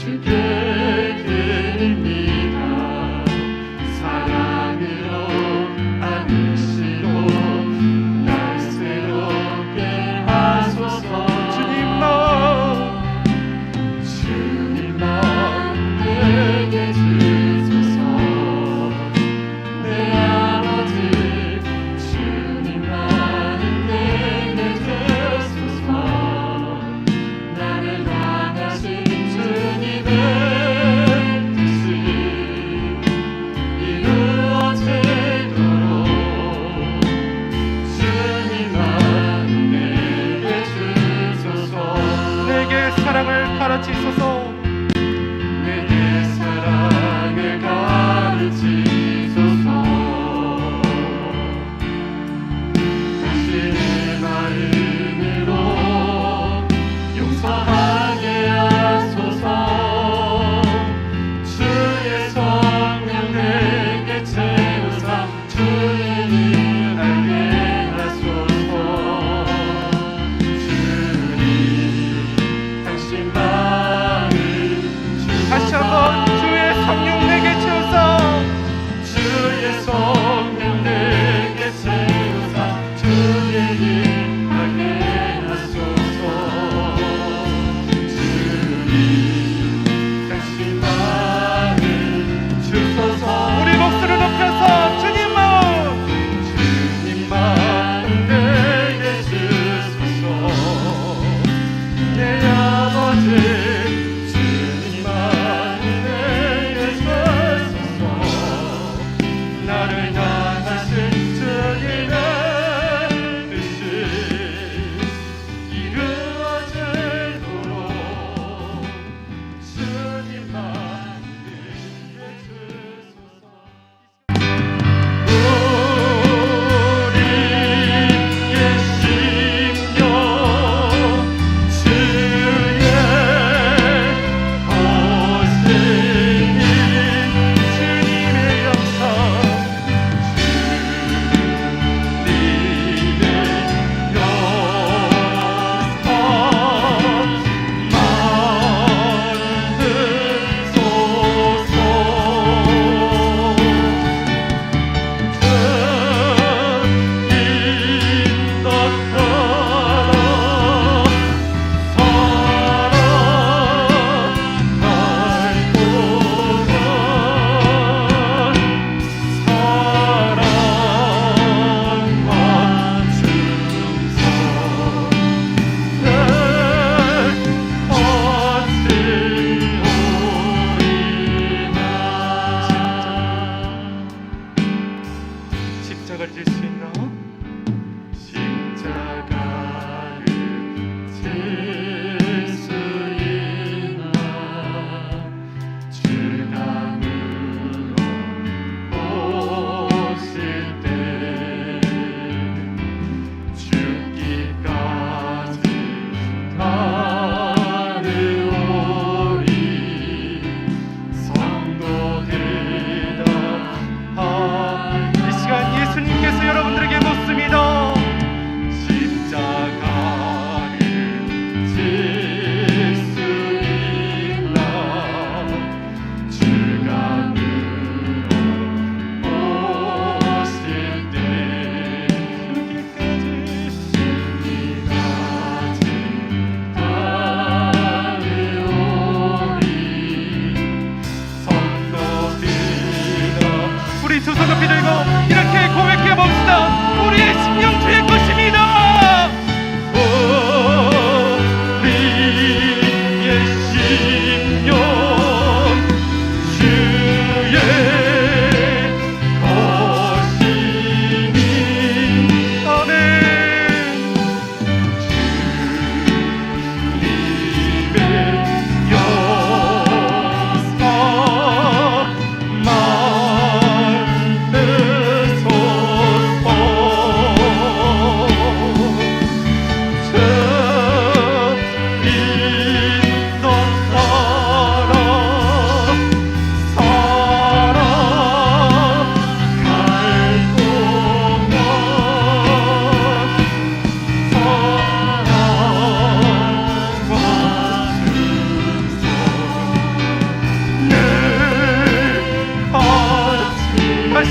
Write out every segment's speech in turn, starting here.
주께 드립니다. 사랑으로 안으시고 날 새롭게 하소서. 주님만 내게 주소서. 내 아버지 주님만 내게 주소서. 나를 향하신 주님의 뜻이 이루어지도록 주님만 내게 주소서. 내게 사랑을 가르치소서. 내게 사랑을 가르치소서. 당신의 마음으로 용서하게 하소서. 주의 성령 내게 채우사 주의 일 알게 하소서. 주님 당신만을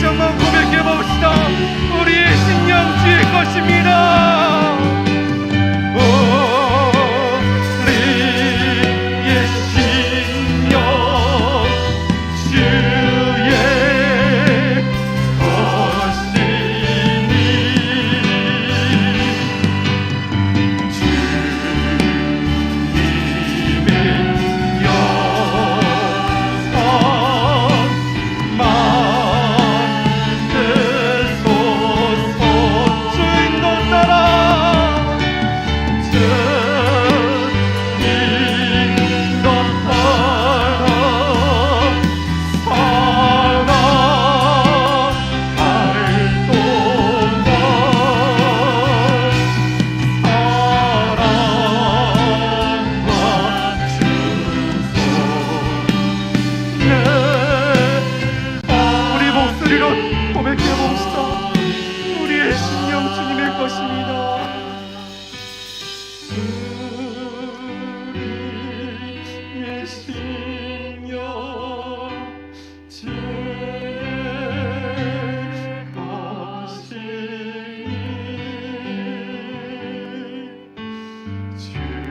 다시 한번 고백해 봅시다. 우리의 신령 주의 것입니다. 우리의 신령 주의 것이니 주님의 영광 만드소서. 주인도 따라 주인도 따라 살아갈 동안 사랑과 충성. 우리 목소리로 고백해 봅시다. 우리의 신령 주님의 것입니다. 우리의 신령 주의 것이니 주님의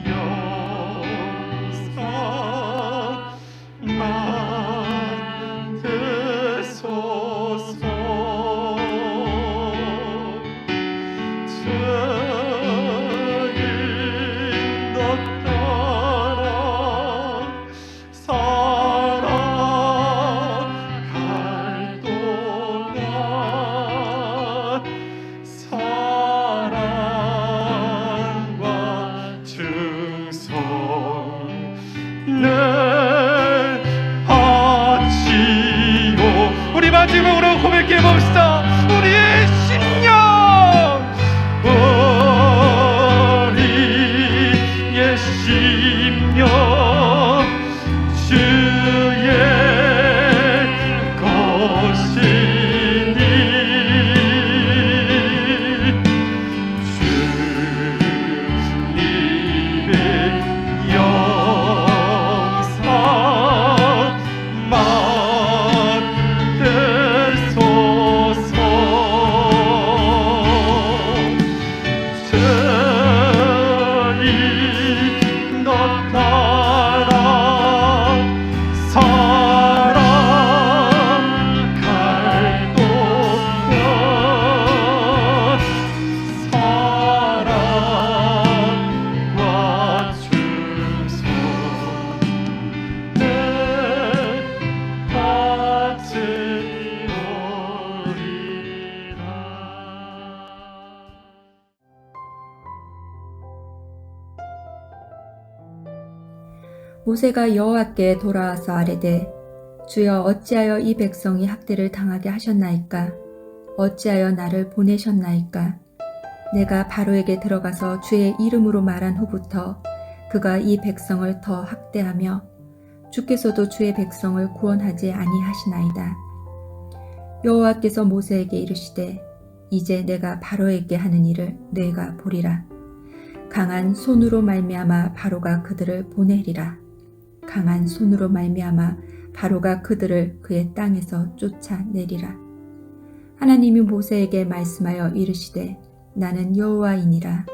영광 만드소서. 주인도 따라 살아갈 동안 사랑과 충성을 바치오. 우리 마지막으로 고백해 봅시다. 우리의 신령 우리의 심령 주의 것이니 주님의 영광 만드소서. 주인도 따라 살아갈 동안 사랑과 충성을 바치오리라. 모세가 여호와께 돌아와서 아뢰되 주여 어찌하여 이 백성이 학대를 당하게 하셨나이까? 어찌하여 나를 보내셨나이까? 내가 바로에게 들어가서 주의 이름으로 말한 후부터 그가 이 백성을 더 학대하며 주께서도 주의 백성을 구원하지 아니하시나이다. 여호와께서 모세에게 이르시되 이제 내가 바로에게 하는 일을 내가 보리라. 강한 손으로 말미암아 바로가 그들을 보내리라. 강한 손으로 말미암아 바로가 그들을 그의 땅에서 쫓아내리라. 하나님이 모세에게 말씀하여 이르시되 나는 여호와이니라.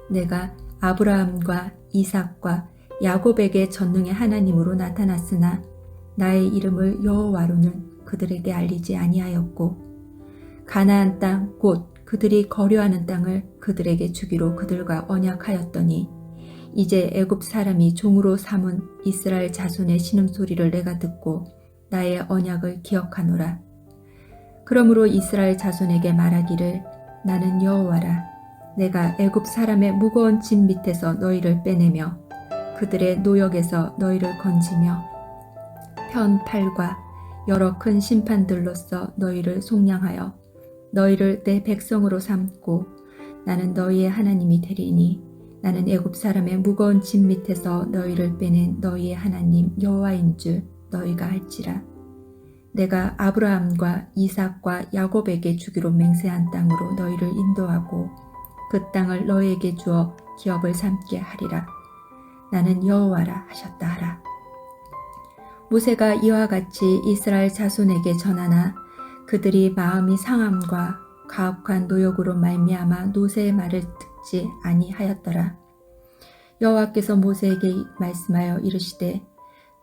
내가 아브라함과 이삭과 야곱에게 전능의 하나님으로 나타났으나 나의 이름을 여호와로는 그들에게 알리지 아니하였고 가나안 땅 곧 그들이 거류하는 땅을 그들에게 주기로 그들과 언약하였더니 이제 애굽 사람이 종으로 삼은 이스라엘 자손의 신음소리를 내가 듣고 나의 언약을 기억하노라. 그러므로 이스라엘 자손에게 말하기를 나는 여호와라. 내가 애굽 사람의 무거운 짐 밑에서 너희를 빼내며 그들의 노역에서 너희를 건지며 편 팔과 여러 큰 심판들로서 너희를 속량하여 너희를 내 백성으로 삼고 나는 너희의 하나님이 되리니 나는 애굽 사람의 무거운 짐 밑에서 너희를 빼낸 너희의 하나님 여호와인 줄 너희가 알지라. 내가 아브라함과 이삭과 야곱에게 주기로 맹세한 땅으로 너희를 인도하고 그 땅을 너희에게 주어 기업을 삼게 하리라. 나는 여호와라 하셨다 하라. 모세가 이와 같이 이스라엘 자손에게 전하나 그들이 마음이 상함과 가혹한 노역으로 말미암아 노새의 말을 듣지 아니하였더라. 여호와께서 모세에게 말씀하여 이르시되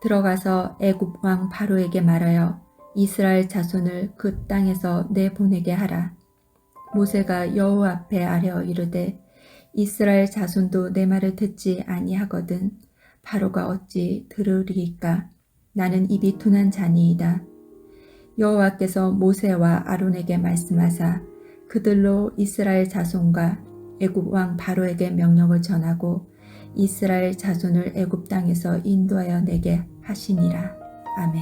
들어가서 애굽 왕 바로에게 말하여 이스라엘 자손을 그 땅에서 내보내게 하라. 모세가 여호와 앞에 아뢰어 이르되 이스라엘 자손도 내 말을 듣지 아니하거든 바로가 어찌 들으리이까. 나는 입이 둔한 자니이다. 여호와께서 모세와 아론에게 말씀하사 그들로 이스라엘 자손과 애굽 왕 바로에게 명령을 전하고 이스라엘 자손을 애굽 땅에서 인도하여 내게 하시니라. 아멘.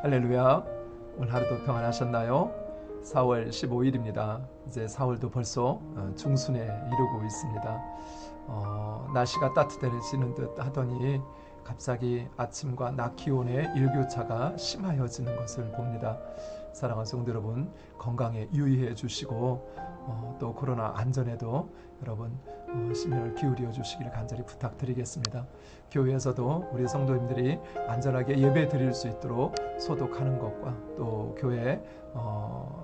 할렐루야. 오늘 하루도 평안하셨나요? 4월 15일입니다. 이제 4월도 벌써 중순에 이르고 있습니다. 날씨가 따뜻해지는 듯 하더니 갑자기 아침과 낮 기온의 일교차가 심하여지는 것을 봅니다. 사랑하는 성도 여러분, 건강에 유의해 주시고 또 코로나 안전에도 여러분 심혈을 기울여 주시기를 간절히 부탁드리겠습니다. 교회에서도 우리 성도님들이 안전하게 예배 드릴 수 있도록 소독하는 것과 또 교회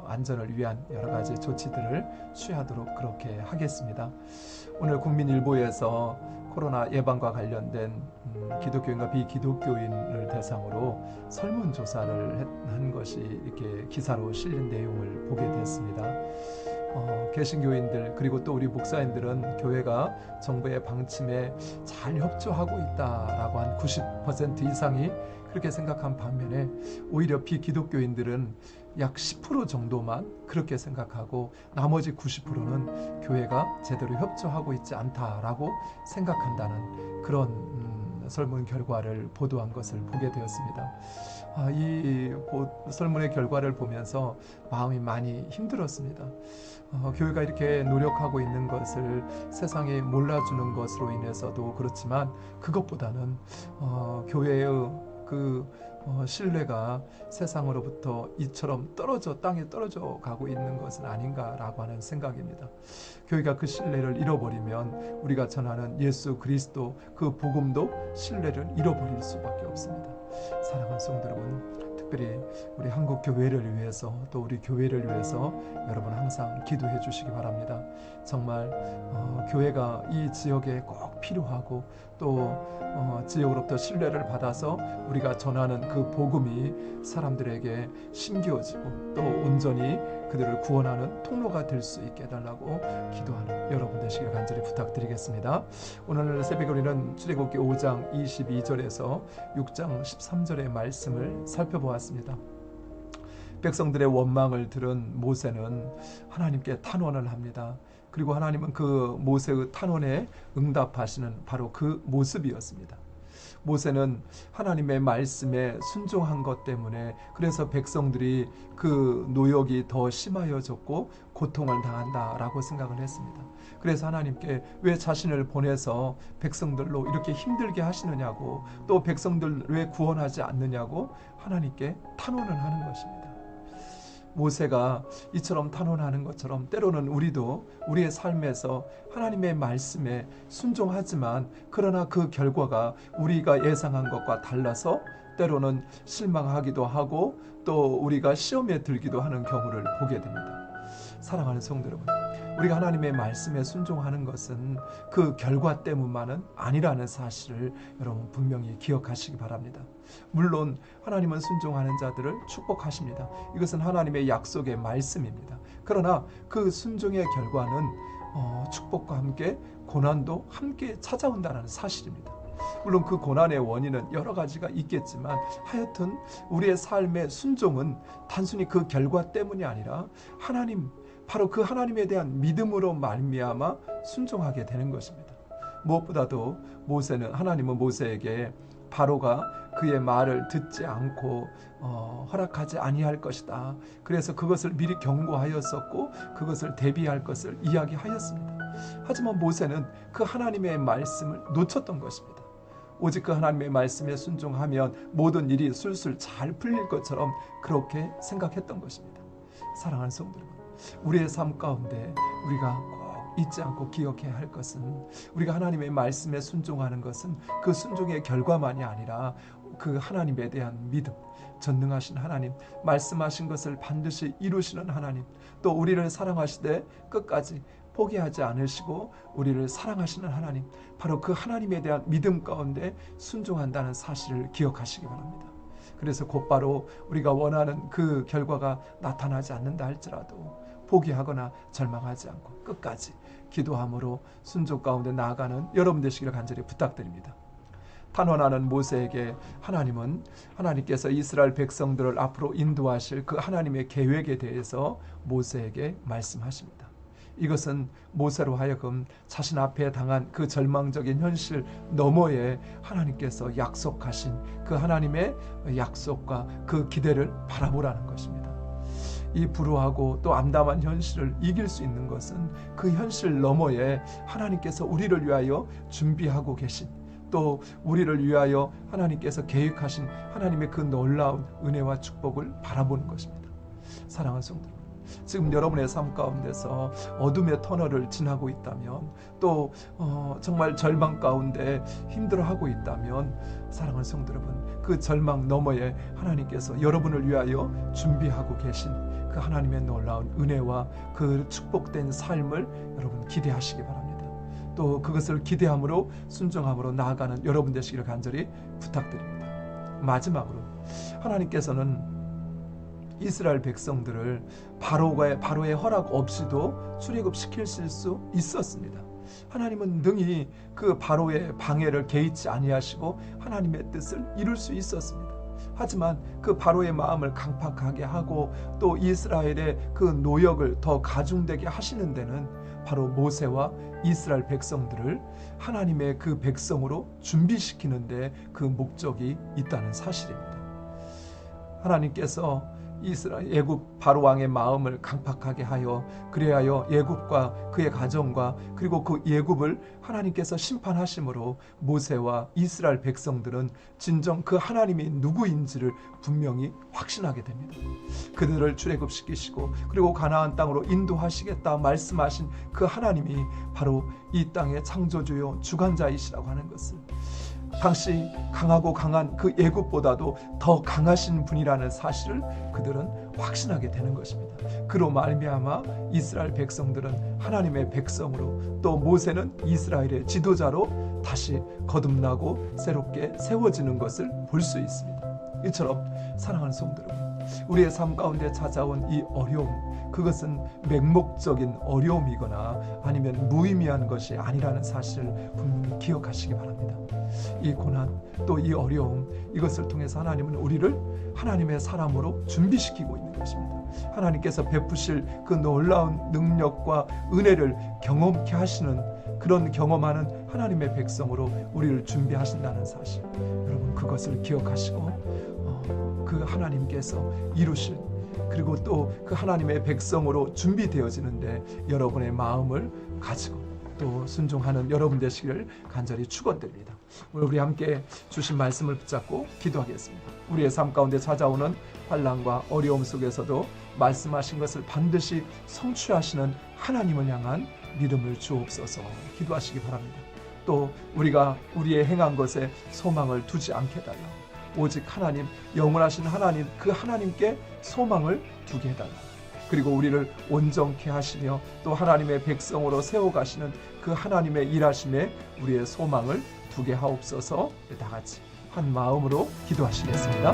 안전을 위한 여러 가지 조치들을 취하도록 그렇게 하겠습니다. 오늘 국민일보에서 코로나 예방과 관련된 기독교인과 비기독교인을 대상으로 설문조사를 한 것이 이렇게 기사로 실린 내용을 보게 됐습니다. 개신교인들 그리고 또 우리 목사님들은 교회가 정부의 방침에 잘 협조하고 있다라고 한 90% 이상이 그렇게 생각한 반면에 오히려 비기독교인들은 약 10% 정도만 그렇게 생각하고 나머지 90%는 교회가 제대로 협조하고 있지 않다라고 생각한다는 그런 설문 결과를 보도한 것을 보게 되었습니다. 이 설문의 결과를 보면서 마음이 많이 힘들었습니다. 교회가 이렇게 노력하고 있는 것을 세상에 몰라주는 것으로 인해서도 그렇지만 그것보다는 교회의 신뢰가 세상으로부터 이처럼 땅에 떨어져 가고 있는 것은 아닌가라고 하는 생각입니다. 교회가 그 신뢰를 잃어버리면 우리가 전하는 예수 그리스도 그 복음도 신뢰를 잃어버릴 수밖에 없습니다. 사랑하는 성도 여러분, 특별히 우리 한국 교회를 위해서 또 우리 교회를 위해서 여러분 항상 기도해 주시기 바랍니다. 정말 교회가 이 지역에 꼭 필요하고 또 지역으로부터 신뢰를 받아서 우리가 전하는 그 복음이 사람들에게 심겨지고 또 온전히 그들을 구원하는 통로가 될 수 있게 해달라고 기도하는 여러분 되시길 간절히 부탁드리겠습니다. 오늘 새벽에 우리는 출애굽기 5장 22절에서 6장 13절의 말씀을 살펴보았습니다. 백성들의 원망을 들은 모세는 하나님께 탄원을 합니다. 그리고 하나님은 그 모세의 탄원에 응답하시는 바로 그 모습이었습니다. 모세는 하나님의 말씀에 순종한 것 때문에 그래서 백성들이 그 노역이 더 심하여졌고 고통을 당한다라고 생각을 했습니다. 그래서 하나님께 왜 자신을 보내서 백성들로 이렇게 힘들게 하시느냐고 또 백성들 왜 구원하지 않느냐고 하나님께 탄원을 하는 것입니다. 모세가 이처럼 탄원하는 것처럼 때로는 우리도 우리의 삶에서 하나님의 말씀에 순종하지만 그러나 그 결과가 우리가 예상한 것과 달라서 때로는 실망하기도 하고 또 우리가 시험에 들기도 하는 경우를 보게 됩니다. 사랑하는 성도 여러분, 우리가 하나님의 말씀에 순종하는 것은 그 결과 때문만은 아니라는 사실을 여러분 분명히 기억하시기 바랍니다. 물론 하나님은 순종하는 자들을 축복하십니다. 이것은 하나님의 약속의 말씀입니다. 그러나 그 순종의 결과는 축복과 함께 고난도 함께 찾아온다는 사실입니다. 물론 그 고난의 원인은 여러 가지가 있겠지만 하여튼 우리의 삶의 순종은 단순히 그 결과 때문이 아니라 바로 그 하나님에 대한 믿음으로 말미암아 순종하게 되는 것입니다. 무엇보다도 하나님은 모세에게 바로가 그의 말을 듣지 않고 허락하지 아니할 것이다. 그래서 그것을 미리 경고하였었고 그것을 대비할 것을 이야기하였습니다. 하지만 모세는 그 하나님의 말씀을 놓쳤던 것입니다. 오직 그 하나님의 말씀에 순종하면 모든 일이 술술 잘 풀릴 것처럼 그렇게 생각했던 것입니다. 사랑하는 성도 여러분, 우리의 삶 가운데 우리가 꼭 잊지 않고 기억해야 할 것은 우리가 하나님의 말씀에 순종하는 것은 그 순종의 결과만이 아니라 그 하나님에 대한 믿음, 전능하신 하나님, 말씀하신 것을 반드시 이루시는 하나님, 또 우리를 사랑하시되 끝까지 포기하지 않으시고 우리를 사랑하시는 하나님, 바로 그 하나님에 대한 믿음 가운데 순종한다는 사실을 기억하시기 바랍니다. 그래서 곧바로 우리가 원하는 그 결과가 나타나지 않는다 할지라도 포기하거나 절망하지 않고 끝까지 기도함으로 순종 가운데 나아가는 여러분 되시기를 간절히 부탁드립니다. 탄원하는 모세에게 하나님께서 이스라엘 백성들을 앞으로 인도하실 그 하나님의 계획에 대해서 모세에게 말씀하십니다. 이것은 모세로 하여금 자신 앞에 당한 그 절망적인 현실 너머에 하나님께서 약속하신 그 하나님의 약속과 그 기대를 바라보라는 것입니다. 이 불우하고 또 암담한 현실을 이길 수 있는 것은 그 현실 너머에 하나님께서 우리를 위하여 준비하고 계신, 또 우리를 위하여 하나님께서 계획하신 하나님의 그 놀라운 은혜와 축복을 바라보는 것입니다. 사랑하는 성도, 지금 여러분의 삶 가운데서 어둠의 터널을 지나고 있다면, 또 정말 절망 가운데 힘들어하고 있다면, 사랑하는 성도 여러분, 그 절망 너머에 하나님께서 여러분을 위하여 준비하고 계신 그 하나님의 놀라운 은혜와 그 축복된 삶을 여러분 기대하시기 바랍니다. 또 그것을 기대함으로 순종함으로 나아가는 여러분 되시기를 간절히 부탁드립니다. 마지막으로 하나님께서는 이스라엘 백성들을 바로의 허락 없이도 출애굽시킬 수 있었습니다. 하나님은 능히 그 바로의 방해를 개의치 아니하시고 하나님의 뜻을 이룰 수 있었습니다. 하지만 그 바로의 마음을 강팍하게 하고 또 이스라엘의 그 노역을 더 가중되게 하시는 데는 바로 모세와 이스라엘 백성들을 하나님의 그 백성으로 준비시키는 데 그 목적이 있다는 사실입니다. 하나님께서 애굽 바로 왕의 마음을 강팍하게 하여 그리하여 애굽과 그의 가정과 그리고 그 애굽을 하나님께서 심판하심으로 모세와 이스라엘 백성들은 진정 그 하나님이 누구인지를 분명히 확신하게 됩니다. 그들을 출애굽시키시고 그리고 가나안 땅으로 인도하시겠다 말씀하신 그 하나님이 바로 이 땅의 창조주요 주관자이시라고 하는 것을, 당시 강하고 강한 그 애굽보다도 더 강하신 분이라는 사실을 그들은 확신하게 되는 것입니다. 그로 말미암아 이스라엘 백성들은 하나님의 백성으로, 또 모세는 이스라엘의 지도자로 다시 거듭나고 새롭게 세워지는 것을 볼 수 있습니다. 이처럼 사랑하는 성도 여러분, 우리의 삶 가운데 찾아온 이 어려움, 그것은 맹목적인 어려움이거나 아니면 무의미한 것이 아니라는 사실을 분명히 기억하시기 바랍니다. 이 고난 또 이 어려움, 이것을 통해서 하나님은 우리를 하나님의 사람으로 준비시키고 있는 것입니다. 하나님께서 베푸실 그 놀라운 능력과 은혜를 경험케 하시는, 그런 경험하는 하나님의 백성으로 우리를 준비하신다는 사실, 여러분 그것을 기억하시고 그 하나님께서 이루실, 그리고 또 그 하나님의 백성으로 준비되어지는데 여러분의 마음을 가지고 또 순종하는 여러분 되시기를 간절히 축원드립니다. 오늘 우리 함께 주신 말씀을 붙잡고 기도하겠습니다. 우리의 삶 가운데 찾아오는 환난과 어려움 속에서도 말씀하신 것을 반드시 성취하시는 하나님을 향한 믿음을 주옵소서 기도하시기 바랍니다. 또 우리가 우리의 행한 것에 소망을 두지 않게 해달라. 오직 하나님, 영원하신 하나님, 그 하나님께 소망을 두게 해달라. 그리고 우리를 온전케 하시며 또 하나님의 백성으로 세워가시는 그 하나님의 일하심에 우리의 소망을 두게 하옵소서. 다 같이 한 마음으로 기도하시겠습니다.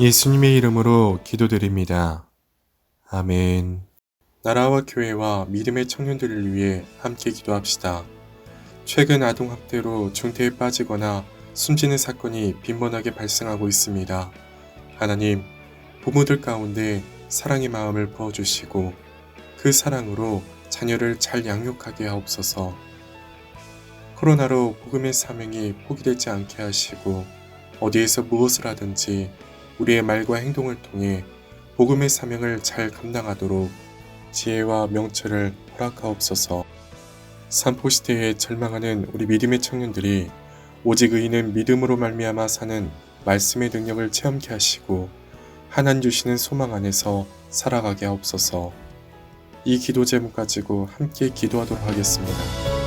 예수님의 이름으로 기도드립니다. 아멘. 나라와 교회와 믿음의 청년들을 위해 함께 기도합시다. 최근 아동학대로 중태에 빠지거나 숨지는 사건이 빈번하게 발생하고 있습니다. 하나님, 부모들 가운데 사랑의 마음을 부어주시고 그 사랑으로 자녀를 잘 양육하게 하옵소서. 코로나로 복음의 사명이 포기되지 않게 하시고 어디에서 무엇을 하든지 우리의 말과 행동을 통해 복음의 사명을 잘 감당하도록 지혜와 명철을 허락하옵소서. 산포시대에 절망하는 우리 믿음의 청년들이 오직 의인은 믿음으로 말미암아 사는 말씀의 능력을 체험케 하시고 하나님 주시는 소망 안에서 살아가게 하옵소서. 이 기도 제목 가지고 함께 기도하도록 하겠습니다.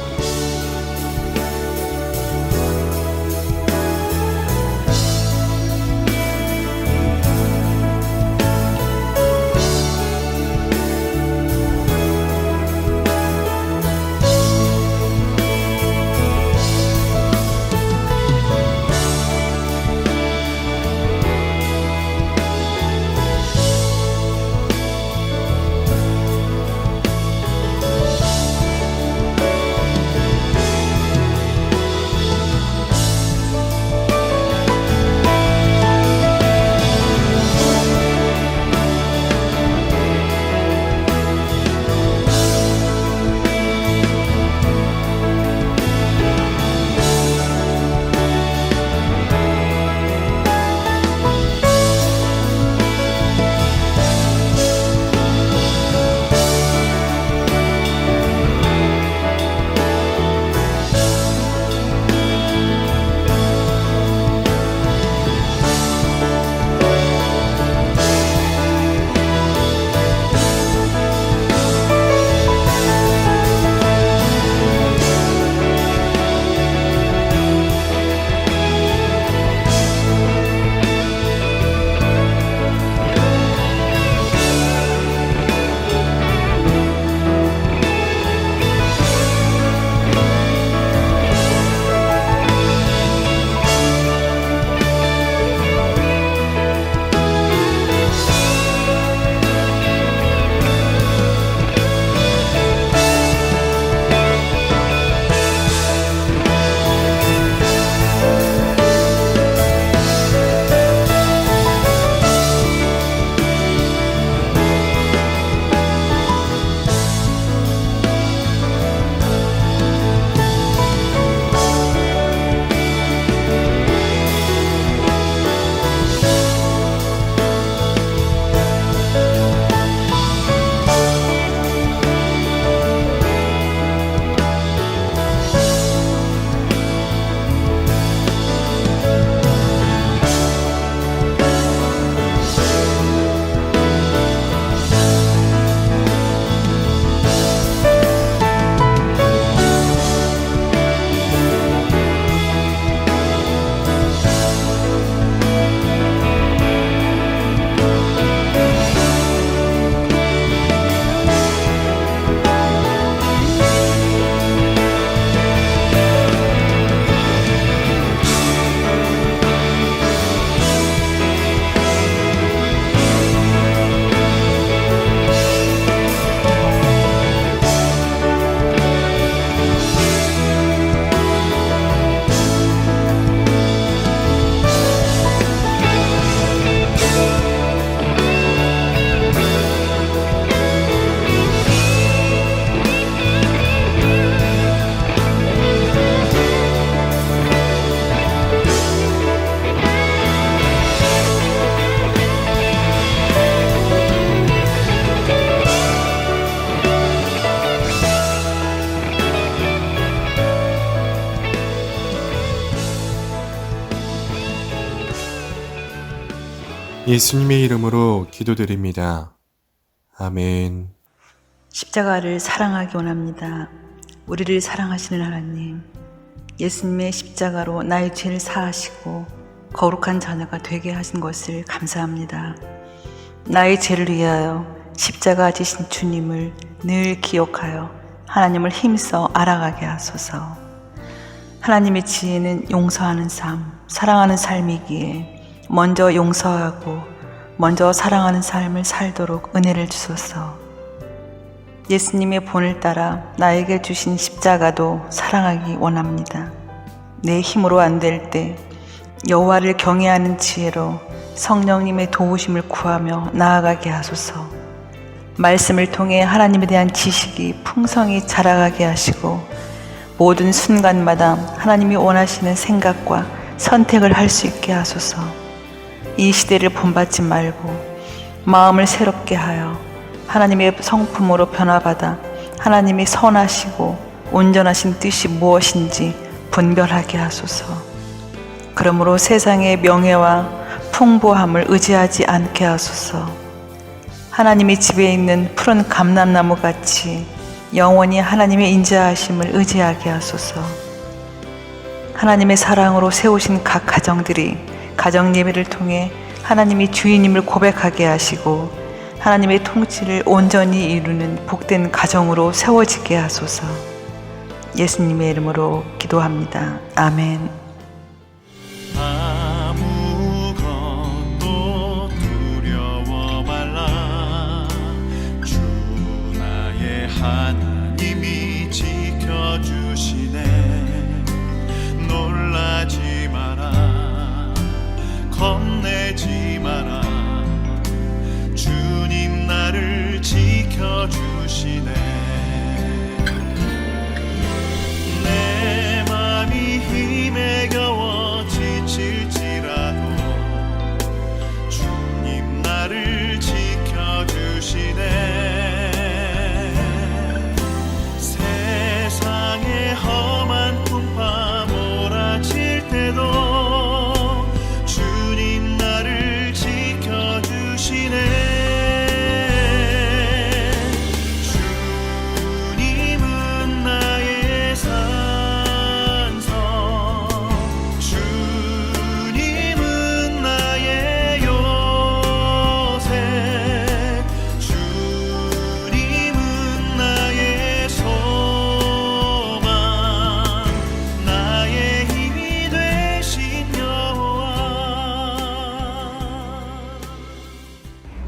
예수님의 이름으로 기도드립니다. 아멘. 십자가를 사랑하기 원합니다. 우리를 사랑하시는 하나님, 예수님의 십자가로 나의 죄를 사하시고 거룩한 자녀가 되게 하신 것을 감사합니다. 나의 죄를 위하여 십자가 지신 주님을 늘 기억하여 하나님을 힘써 알아가게 하소서. 하나님의 지혜는 용서하는 삶, 사랑하는 삶이기에 먼저 용서하고 먼저 사랑하는 삶을 살도록 은혜를 주소서. 예수님의 본을 따라 나에게 주신 십자가도 사랑하기 원합니다. 내 힘으로 안 될 때 여호와를 경외하는 지혜로 성령님의 도우심을 구하며 나아가게 하소서. 말씀을 통해 하나님에 대한 지식이 풍성히 자라가게 하시고 모든 순간마다 하나님이 원하시는 생각과 선택을 할 수 있게 하소서. 이 시대를 본받지 말고 마음을 새롭게 하여 하나님의 성품으로 변화받아 하나님이 선하시고 온전하신 뜻이 무엇인지 분별하게 하소서. 그러므로 세상의 명예와 풍부함을 의지하지 않게 하소서. 하나님이 집에 있는 푸른 감람나무 같이 영원히 하나님의 인자하심을 의지하게 하소서. 하나님의 사랑으로 세우신 각 가정들이 가정 예배를 통해 하나님이 주인임을 고백하게 하시고 하나님의 통치를 온전히 이루는 복된 가정으로 세워지게 하소서. 예수님의 이름으로 기도합니다. 아멘. 아무것도 두려워 말라. 주 나의 하나님이 지켜주시네. 놀라지 마라. 겁내지 마라. 주님 나를 지켜주시네. 내 맘이 힘에 겨워 지칠지라도 주님 나를 지켜주시네. 세상의 험한 풍파 몰아칠 때도 주님 나를 지켜주시네. 주님은 나의 산성, 주님은 나의 요새, 주님은 나의 소망, 나의 힘이 되신 여호와.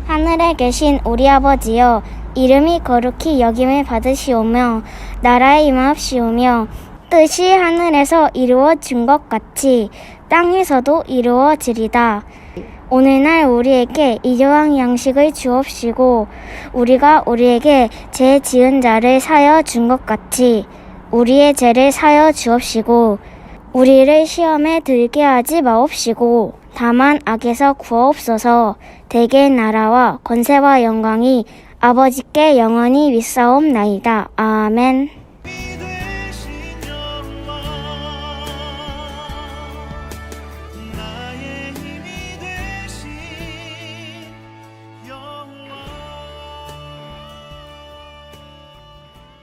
하늘에 계신 우리 아버지여, 이름이 거룩히 여김을 받으시오며 나라의 임하옵시오며 뜻이 하늘에서 이루어진 것 같이 땅에서도 이루어지리다. 오늘날 우리에게 일용할 양식을 주옵시고 우리가 우리에게 죄 지은 자를 사여 준 것 같이 우리의 죄를 사여 주옵시고 우리를 시험에 들게 하지 마옵시고 다만 악에서 구하옵소서. 대개의 나라와 권세와 영광이 아버지께 영원히 윗사옵나이다. 아멘.